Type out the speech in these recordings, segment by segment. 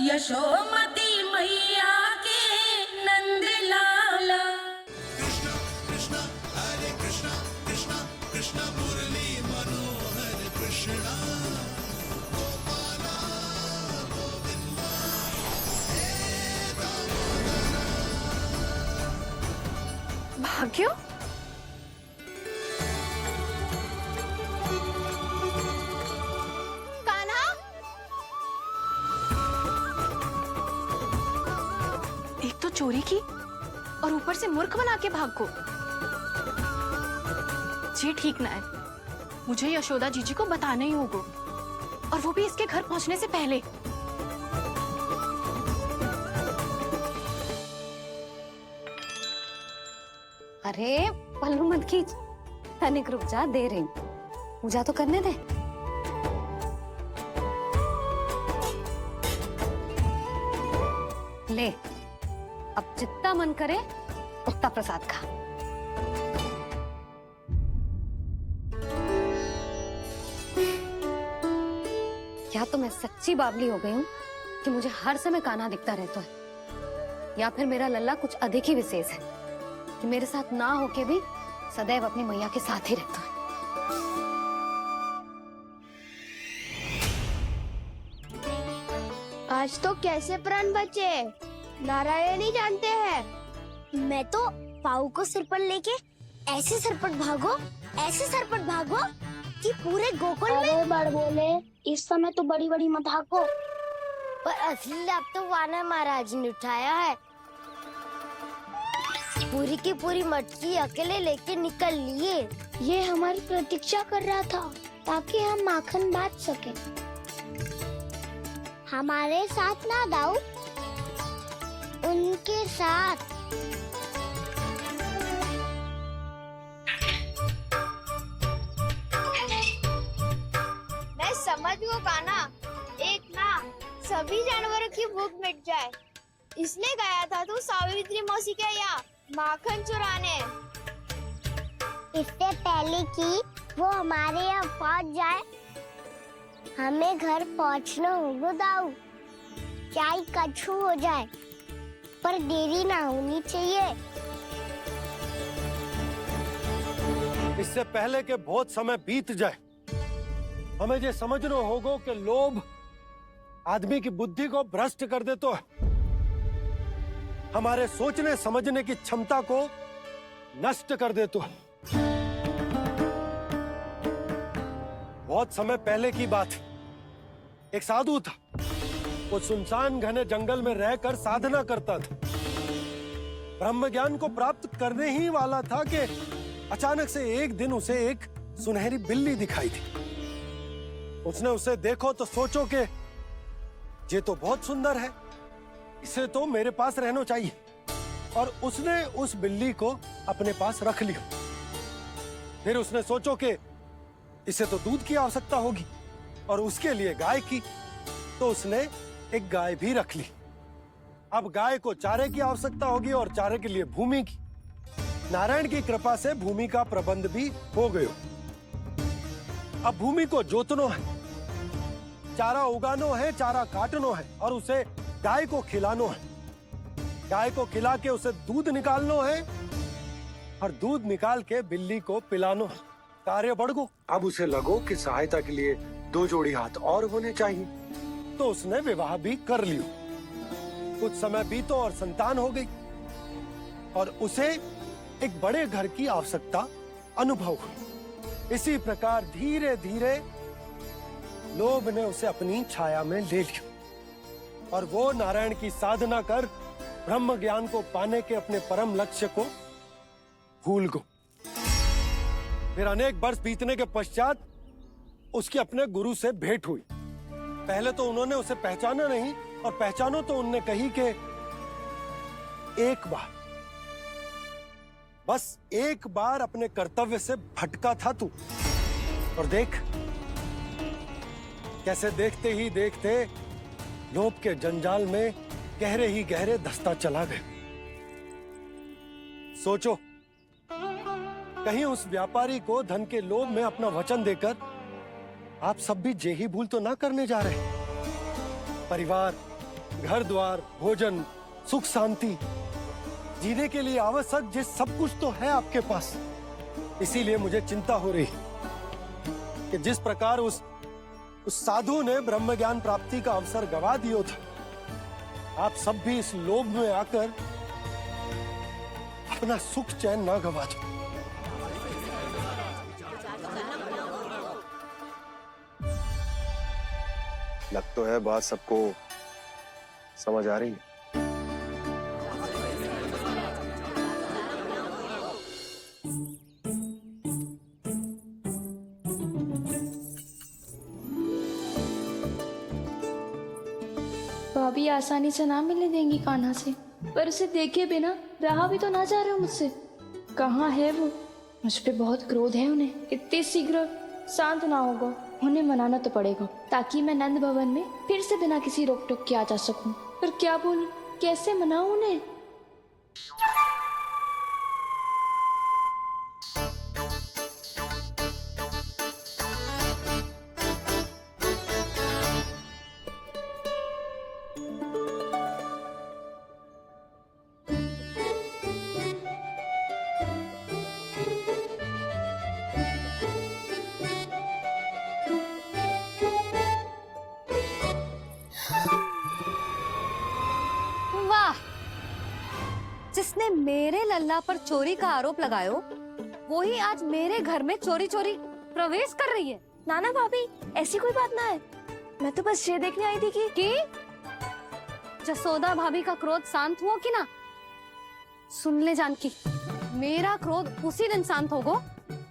यशोमती मैया के नंद लाला। कृष्ण कृष्ण हरे कृष्ण कृष्ण कृष्ण मुरली मनोहर कृष्ण गोपाला गोविंदा हे दामोदर। भाग्य, एक तो चोरी की और ऊपर से मूर्ख बना के भाग को। ये ठीक ना है, मुझे यशोदा जीजी को बताना ही होगा, और वो भी इसके घर पहुंचने से पहले। अरे पल्लू मत खींच, तनिक रुक जा, दे रही पूजा तो करने दे। ले, अब जितना मन करे उतना प्रसाद खा। या तो मैं सच्ची बावली हो गई हूँ कि मुझे हर समय कान्हा दिखता रहता है, या फिर मेरा लल्ला कुछ अधिक ही विशेष है कि मेरे साथ ना होके भी सदैव अपनी मैया के साथ ही रहता है। आज तो कैसे प्राण बचे नारायण ही जानते हैं। मैं तो पाऊ को सिर पर लेके ऐसे सरपट भागो कि पूरे गोकुल में बड़ बोले। इस समय तो बड़ी बड़ी मत हाको, पर असली लाभ तो वानर महाराज ने उठाया है। पूरी की पूरी मटकी अकेले लेके निकल लिए। ये हमारी प्रतीक्षा कर रहा था ताकि हम माखन बांट सके। हमारे साथ ना दाऊ, उनके साथ। मैं समझ गो कान्हा, एक ना सभी जानवरों की भूख मिट जाए, इसलिए गया था तू सावित्री मौसी के यहाँ माखन चुराने। इससे पहले कि वो हमारे यहाँ पहुँच जाए, हमें घर पहुँचना होगा दाऊ, चाहे कछु हो जाए, पर देरी ना होनी चाहिए। इससे पहले कि बहुत समय बीत जाए, हमें ये समझना होगा कि लोभ आदमी की बुद्धि को भ्रष्ट कर दे, तो हमारे सोचने समझने की क्षमता को नष्ट कर दे। तो बहुत समय पहले की बात, एक साधु था, वो सुनसान घने जंगल में रहकर साधना करता था। ब्रह्म ज्ञान को प्राप्त करने ही वाला था कि अचानक से एक दिन उसे एक सुनहरी बिल्ली दिखाई थी। उसने उसे देखो तो सोचो कि ये तो बहुत सुंदर है, इसे तो मेरे पास रहना चाहिए, और उसने उस बिल्ली को अपने पास रख लिया। फिर उसने सोचो कि इसे तो दूध की आवश्यकता होगी और उसके लिए गाय की, तो उसने एक गाय भी रख ली। अब गाय को चारे की आवश्यकता होगी और चारे के लिए भूमि की। नारायण की कृपा से भूमि का प्रबंध भी हो गयो। अब भूमि को जोतनो है, चारा उगानो है, चारा काटनो है, और उसे गाय को खिलानो है। गाय को खिला के उसे दूध निकालनो है, और दूध निकाल के बिल्ली को पिलानो है। कार्य बढ़ गो। अब उसे लगो कि सहायता के लिए 2 जोड़ी हाथ और होने चाहिए, तो उसने विवाह भी कर लियो। कुछ समय बीतो और संतान हो गई, और उसे एक बड़े घर की आवश्यकता अनुभव हुई। इसी प्रकार धीरे धीरे लोभ ने उसे अपनी छाया में ले लिया, और वो नारायण की साधना कर ब्रह्म ज्ञान को पाने के अपने परम लक्ष्य को भूल गो। फिर अनेक वर्ष बीतने के पश्चात उसकी अपने गुरु से भेंट हुई। पहले तो उन्होंने उसे पहचाना नहीं, और पहचानो तो उनने कही कि एक बार, बस एक बार अपने कर्तव्य से भटका था तू, और देख कैसे देखते ही देखते लोभ के जंजाल में गहरे ही गहरे धंसता चला गया। सोचो, कहीं उस व्यापारी को धन के लोभ में अपना वचन देकर आप सब भी जे ही भूल तो ना करने जा रहे। परिवार, घर द्वार, भोजन, सुख शांति, जीने के लिए आवश्यक जिस सब कुछ तो है आपके पास। इसीलिए मुझे चिंता हो रही कि जिस प्रकार उस साधु ने ब्रह्म ज्ञान प्राप्ति का अवसर गवा दिया था, आप सब भी इस लोभ में आकर अपना सुख चैन ना गवा दो। लग तो है बात सबको समझ आ रही है। भाभी आसानी से ना मिलने देंगी कान्हा से, पर उसे देखे बिना रहा भी तो ना जा रहा मुझसे। कहाँ है वो? मुझ पे बहुत क्रोध है उन्हें। इतनी शीघ्र शांत ना होगा, उन्हें मनाना तो पड़ेगा ताकि मैं नंद भवन में फिर से बिना किसी रोक टोक के आ जा सकूं। पर क्या बोलूं, कैसे मनाऊं उन्हें? वाह, जिसने मेरे लल्ला पर चोरी का आरोप लगायो, वो ही आज मेरे घर में चोरी चोरी प्रवेश कर रही है। नाना भाभी, ऐसी कोई बात ना है। मैं तो बस ये देखने आई थी कि जसोदा भाभी का क्रोध शांत हुआ कि ना? सुन ले जानकी, मेरा क्रोध उसी दिन शांत होगा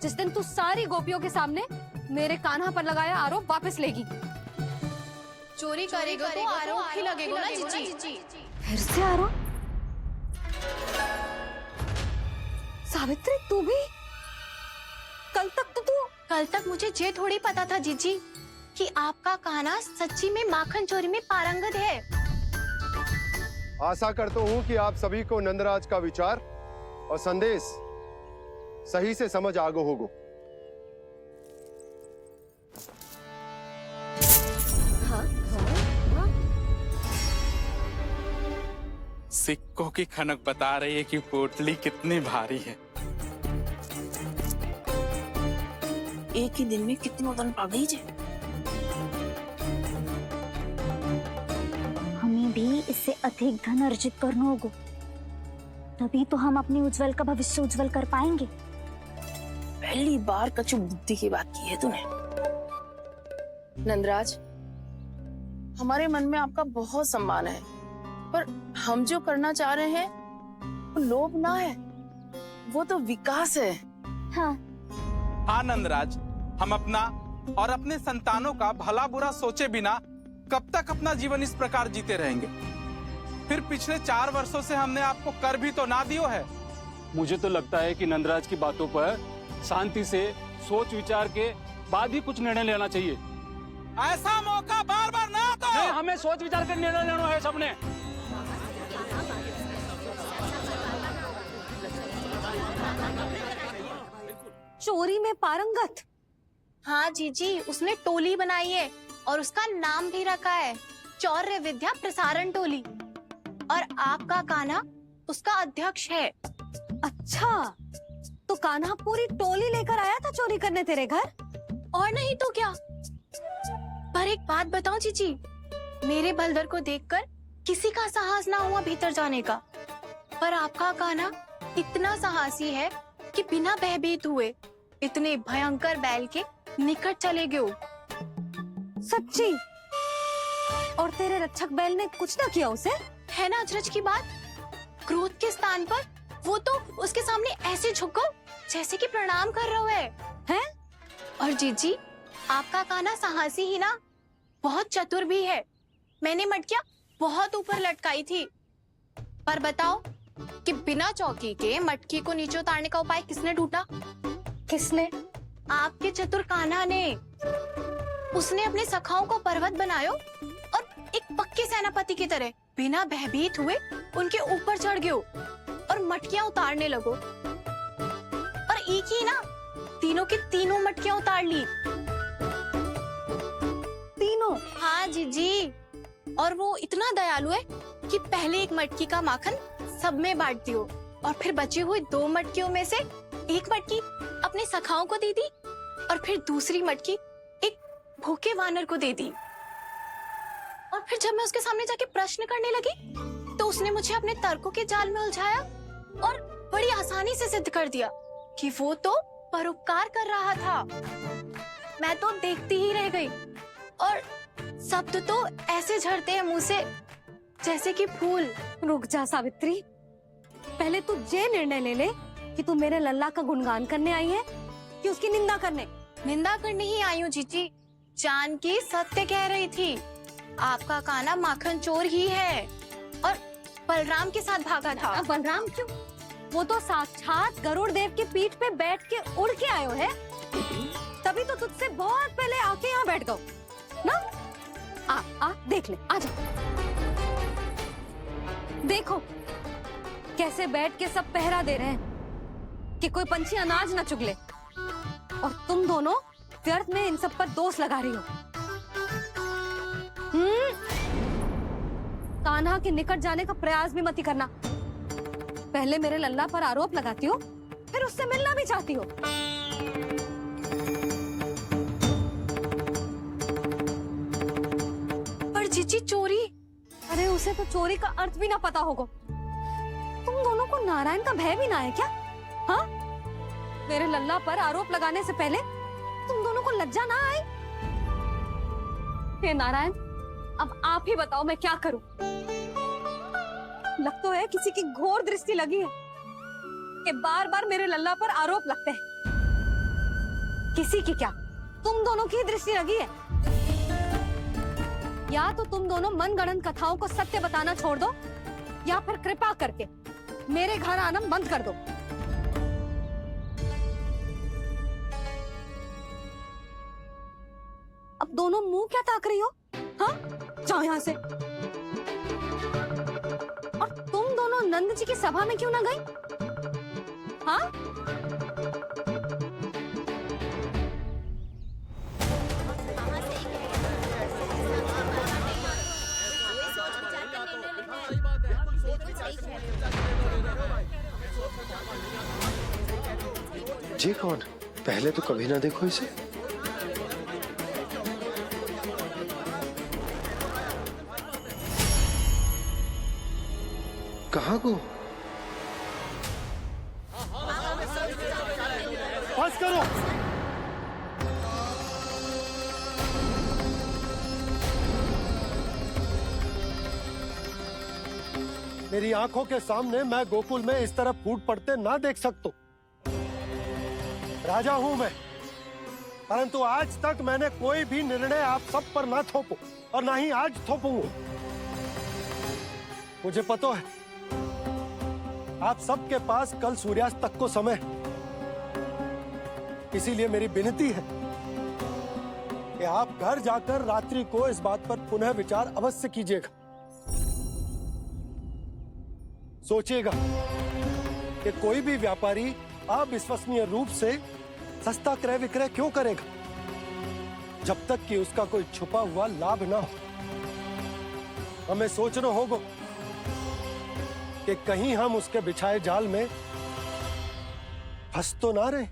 जिस दिन तू सारी गोपियों के सामने मेरे कान्हा पर लगाया आरोप वापस लेगी। चोरी करेगा तो आरोप ही लगेगा ना जीजी। फिर से आरोप? सावित्री, तू भी? कल तक मुझे ये थोड़ी पता था जीजी कि आपका कान्हा सच्ची में माखन चोरी में पारंगत है। आशा करता हूं कि आप सभी को नंदराज का विचार और संदेश सही से समझ आगो होगो। सिक्कों की खनक बता रही है कि पोटली कितनी भारी है। एक ही दिन में कितनी उड़न पा गई जे। हमें भी इससे अधिक धन अर्जित करना होगा, तभी तो हम अपने उज्जवल का भविष्य उज्जवल कर पाएंगे। पहली बार कछु बुद्धि की बात की है तूने। नंदराज, हमारे मन में आपका बहुत सम्मान है, पर हम जो करना चाह रहे हैं वो लोभ ना है, वो तो विकास है। हाँ नंदराज, हम अपना और अपने संतानों का भला बुरा सोचे बिना कब तक अपना जीवन इस प्रकार जीते रहेंगे? फिर पिछले 4 वर्षों से हमने आपको कर भी तो ना दियो है। मुझे तो लगता है कि नंदराज की बातों पर शांति से सोच विचार के बाद ही कुछ निर्णय लेना चाहिए। ऐसा मौका बार बार ना दो। नहीं, हमें सोच विचार कर निर्णय लेना है सबने। चोरी में पारंगत? हाँ जीजी, उसने टोली बनाई है और उसका नाम भी रखा है चौर्य विद्या प्रसारण टोली, और आपका कान्हा उसका अध्यक्ष है। अच्छा, तो कान्हा पूरी टोली लेकर आया था चोरी करने तेरे घर? और नहीं तो क्या। पर एक बात बताओ जीजी, मेरे बलदर को देखकर किसी का साहस ना हुआ भीतर जाने का, पर आपका कान्हा इतना साहसी है कि बिना भयभीत हुए इतने भयंकर बैल के निकट चले गए। सच्ची? और तेरे रक्षक बैल ने कुछ ना किया उसे? है ना अचरज की बात। क्रोध के स्थान पर वो तो उसके सामने ऐसे झुको जैसे कि प्रणाम कर रहा है। और जीजी, आपका कान्हा साहसी ही ना, बहुत चतुर भी है। मैंने मटकियां बहुत ऊपर लटकाई थी, पर बताओ कि बिना चौकी के मटकी को नीचे उतारने का उपाय किसने ढूंढा? किसने? आपके चतुर कान्हा ने। उसने अपने सखाओं को पर्वत बनायो और एक पक्के सेनापति की तरह बिना भयभीत हुए उनके ऊपर चढ़ गयो और मटकियां उतारने लगो। और एक ही ना, तीनों की तीनों मटकियां उतार ली। तीनों? हाँ जीजी, और वो इतना दयालु है कि पहले एक मटकी का माखन सब में बांट दियो और फिर बची हुई 2 मटकियों में से एक मटकी अपने सखाओं को दे दी और फिर दूसरी मटकी एक भूखे वानर को दे दी। और फिर जब मैं उसके सामने जाके प्रश्न करने लगी तो उसने मुझे अपने तर्कों के जाल में उलझाया और बड़ी आसानी से सिद्ध कर दिया कि वो तो परोपकार कर रहा था। मैं तो देखती ही रह गई और शब्द तो ऐसे झड़ते हैं मुंह से जैसे कि फूल। रुक जा सावित्री, पहले तू ये निर्णय ले ले कि तू मेरे लल्ला का गुणगान करने आई है कि उसकी निंदा करने। निंदा करने ही आई हूँ जीजी, जानकी सत्य कह रही थी। आपका काना माखन चोर ही है और बलराम के साथ भागा था। बलराम क्यों? वो तो साक्षात गरुड़ देव की पीठ पे बैठ के उड़ के आयो है, तभी तो तुझसे बहुत पहले आके यहाँ बैठ गओ ना। आ देख ले, आ जा। देखो कैसे बैठ के सब पहरा दे रहे हैं कि कोई पंछी अनाज ना चुगले, और तुम दोनों व्यर्थ में इन सब पर दोष लगा रही हो। कान्हा के निकट जाने का प्रयास भी मत ही करना। पहले मेरे लल्ला पर आरोप लगाती हो, फिर उससे मिलना भी चाहती हो। पर जीजी चोरी, अरे उसे तो चोरी का अर्थ भी ना पता होगा। तुम दोनों को नारायण का भय भी ना है क्या? हाँ, मेरे लल्ला पर आरोप लगाने से पहले तुम दोनों को लज्जा ना आई? हे नारायण, अब आप ही बताओ मैं क्या करूं। लग तो है किसी की घोर दृष्टि लगी है कि बार बार मेरे लल्ला पर आरोप लगते हैं। किसी की क्या, तुम दोनों की दृष्टि लगी है। या तो तुम दोनों मनगढ़ंत कथाओं को सत्य बताना छोड़ दो, या फिर कृपा करके मेरे घर आना बंद कर दो। अब दोनों मुंह क्या ताक रही हो? हाँ, जाओ यहाँ से। और तुम दोनों नंद जी की सभा में क्यों ना गई? हाँ? जी कौन? पहले तो कभी ना देखो इसे। कहाँ को? बस करो। मेरी आंखों के सामने मैं गोकुल में इस तरह फूट पड़ते ना देख सकता। राजा हूं मैं, परंतु आज तक मैंने कोई भी निर्णय आप सब पर ना थोपो और ना ही आज थोपूंगा। मुझे पता है आप सबके पास कल सूर्यास्त तक को समय, इसीलिए मेरी विनती है कि आप घर जाकर रात्रि को इस बात पर पुनः विचार अवश्य कीजिएगा। सोचिएगा कि कोई भी व्यापारी अविश्वसनीय रूप से सस्ता क्रय विक्रय क्यों करेगा, जब तक कि उसका कोई छुपा हुआ लाभ ना हो। हमें सोचना होगा कि कहीं हम उसके बिछाए जाल में फंस तो ना रहे।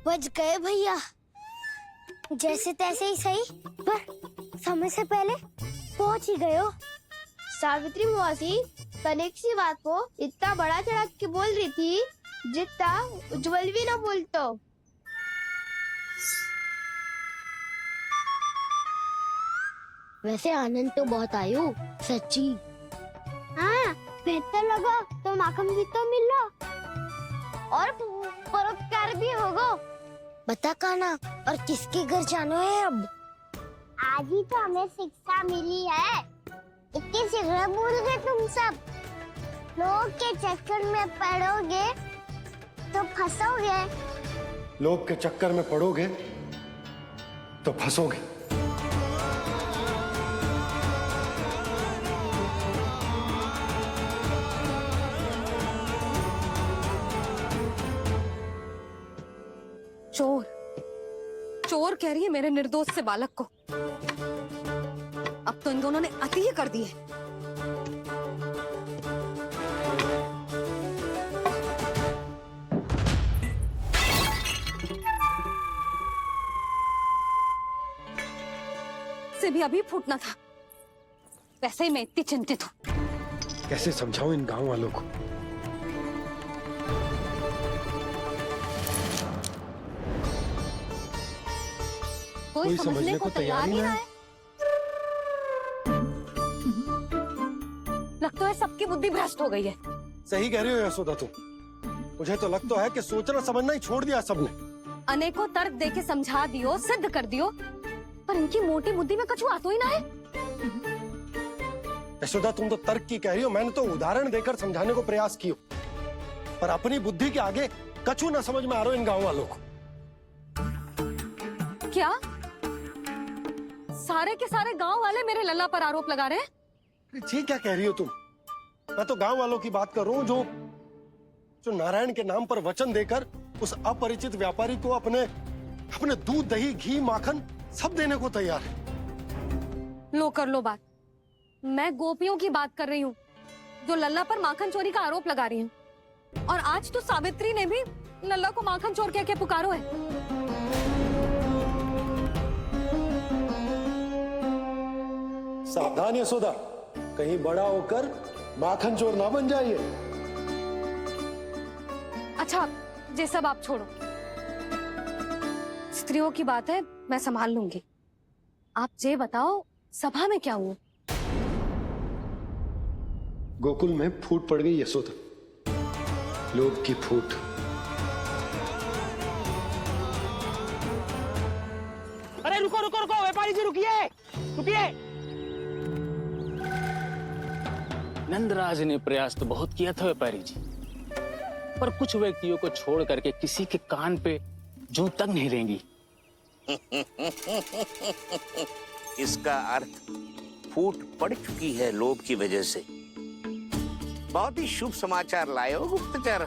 बच गए भैया, जैसे तैसे ही सही, पर समय से पहले पहुंच ही गए हो। सावित्री मौसी कनेक सी बात को इतना बड़ा चढ़ा के बोल रही थी जितना उज्जवल भी ना बोलतो। वैसे आनंद तो बहुत आयो, सच्ची। हाँ, बेहतर लगा तो माखन भी तो मिला और परोपकार भी होगा। बता काना, और किसके घर जाना है अब? आज ही तो हमें शिक्षा मिली है, इतनी शीघ्र भूल गए तुम सब। लोग के चक्कर में पड़ोगे तो फंसोगे। लोग के चक्कर में पड़ोगे तो फंसोगे। चोर चोर कह रही है मेरे निर्दोष से बालक को। अब तो इन दोनों ने अति ही कर दी है। से भी अभी फूटना था। वैसे ही मैं इतनी चिंतित हूँ। कैसे समझाऊं इन गांव वालों को? कोई समझने को तैयार ही ना है। लगता है सबकी बुद्धि भ्रष्ट हो गई है। सही कह रही हो यशोदा तुम। मुझे तो लगता है कि सोचना समझना ही छोड़ दिया सबने। अनेकों तर्क देके समझा दियो, सिद्ध कर दियो, पर इनकी मोटी बुद्धि में कछु आता ही ना है। यशोदा तुम तो तर्क की कह रही हो, मैंने तो उदाहरण देकर समझाने को प्रयास किया, पर अपनी बुद्धि के आगे कछु ना समझ में आ रहा इन गांव वालों को। क्या सारे के सारे गांव वाले मेरे लल्ला पर आरोप लगा रहे हैं? ये क्या कह रही हो तुम? मैं तो गांव वालों की बात कर रहा हूँ जो नारायण के नाम पर वचन देकर उस अपरिचित व्यापारी को अपने दूध, दही, घी, माखन सब देने को तैयार है। लो कर लो बात। मैं गोपियों की बात कर रही हूँ जो लल्ला पर माखन चोरी का आरोप लगा रही हूँ। और आज तो सावित्री ने भी लल्ला को माखन चोर कह के पुकारो है। सावधान यशोदा, कहीं बड़ा होकर माखन चोर ना बन जाइए। अच्छा, ये सब आप छोड़ो। स्त्रियों की बात है, मैं संभाल लूंगी। आप ये बताओ सभा में क्या हुआ? गोकुल में फूट पड़ गई यशोदा, लोभ की फूट। अरे रुको रुको रुको, व्यापारी जी रुकिए रुकिए। नंदराज ने प्रयास तो बहुत किया था व्यापारी जी, पर कुछ व्यक्तियों को छोड़ करके किसी के कान पे जूं तक नहीं रेंगी। इसका अर्थ फूट पड़ चुकी है लोभ की वजह से। बहुत ही शुभ समाचार लाए हो गुप्तचर।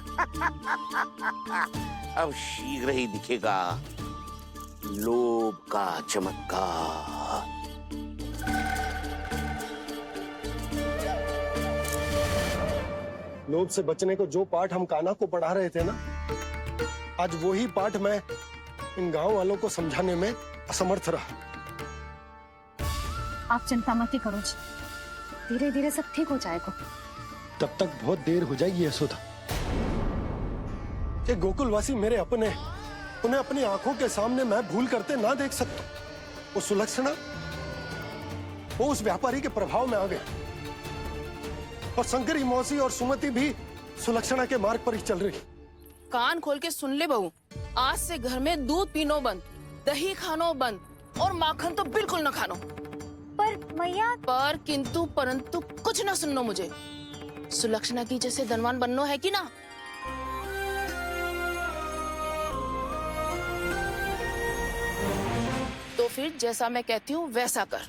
अब शीघ्र ही दिखेगा लोभ का चमत्कार। लोभ से बचने को जो पाठ हम कान्हा को पढ़ा रहे थे ना, आज वही पाठ मैं इन गांव वालों को समझाने में असमर्थ रहा। आप चिंता मत करो जी, धीरे धीरे सब ठीक हो जाएगा। तब तक बहुत देर हो जाएगी यशोदा। ये गोकुलवासी मेरे अपने, उन्हें अपनी आंखों के सामने मैं भूल करते ना देख सकता। वो सुलक्षणा, वो उस व्यापारी के प्रभाव में आ गया, और शंकरी मौसी और सुमति भी सुलक्षणा के मार्ग पर ही चल रही। कान खोल के सुन ले बहू, आज से घर में दूध पीनो बंद, दही खानो बंद, और माखन तो बिल्कुल न खानो। पर मैया, पर किंतु परंतु कुछ ना सुननो मुझे। सुलक्षणा की जैसे धनवान बननो है कि ना? तो फिर जैसा मैं कहती हूँ वैसा कर,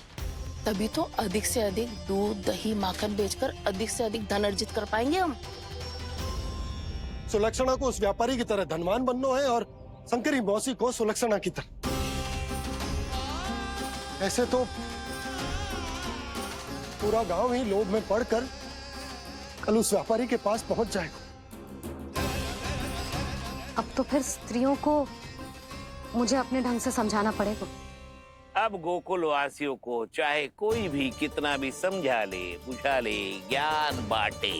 तभी तो अधिक से अधिक दूध, दही, माखन बेचकर अधिक से अधिक धन अर्जित कर पाएंगे हम। सुलक्षणा को उस व्यापारी की तरह धनवान बनना है और शंकरी मौसी को सुलक्षणा की तरह। ऐसे तो पूरा गांव ही लोभ में पड़कर कल उस व्यापारी के पास पहुंच जाएगा। अब तो फिर स्त्रियों को मुझे अपने ढंग से समझाना पड़ेगा। अब गोकुल वासियों को चाहे कोई भी कितना भी समझा ले, बुझा ले, ज्ञान बांटे,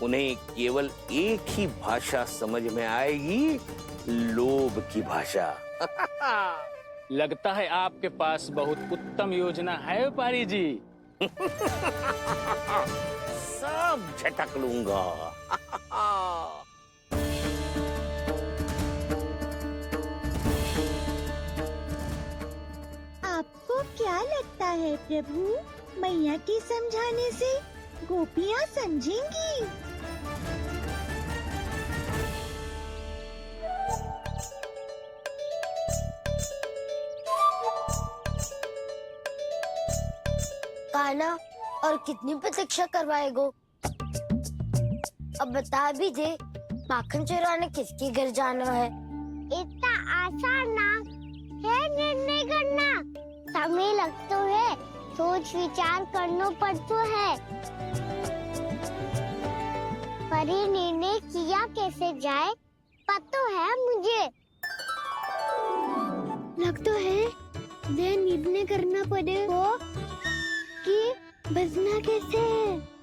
उन्हें केवल एक ही भाषा समझ में आएगी, लोभ की भाषा। लगता है आपके पास बहुत उत्तम योजना है व्यापारी जी। सब झटक लूंगा। आपको क्या लगता है प्रभु, मैया के समझाने से गोपियाँ समझेंगी? कान्हा, और कितनी प्रतीक्षा करवाएगो? अब बता भी दे, माखन चुराने किसके घर जाना है? इतना आसान ना है निर्णय करना। समय लगता है, सोच विचार करना पड़ता है। पर ये निर्णय किया कैसे जाए पता है मुझे। लगता है ये निर्णय करना पड़ेगा कि बचना कैसे है।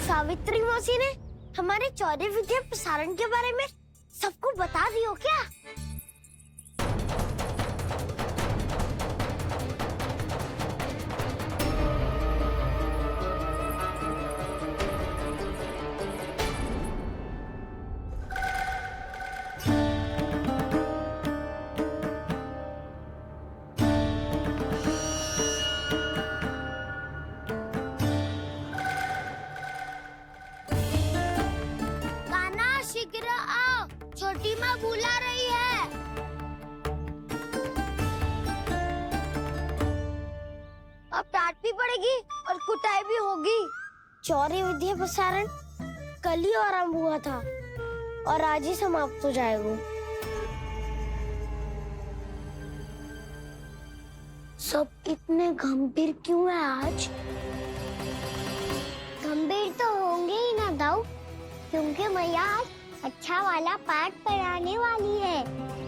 सावित्री मौसी ने हमारे 14 विद्या प्रसारण के बारे में सबको बता दियो क्या? शीघ्र आओ, छोटी माँ बुला रही है। अब डांट भी पड़ेगी और कुटाई भी होगी। चौरी विद्या प्रसारण कल ही आरंभ हुआ था और आज ही समाप्त हो जाएगा। सब इतने गंभीर क्यों है आज? गंभीर तो होंगे ही ना दाऊ, क्योंकि मैया आज अच्छा वाला पाठ पढ़ाने वाली है।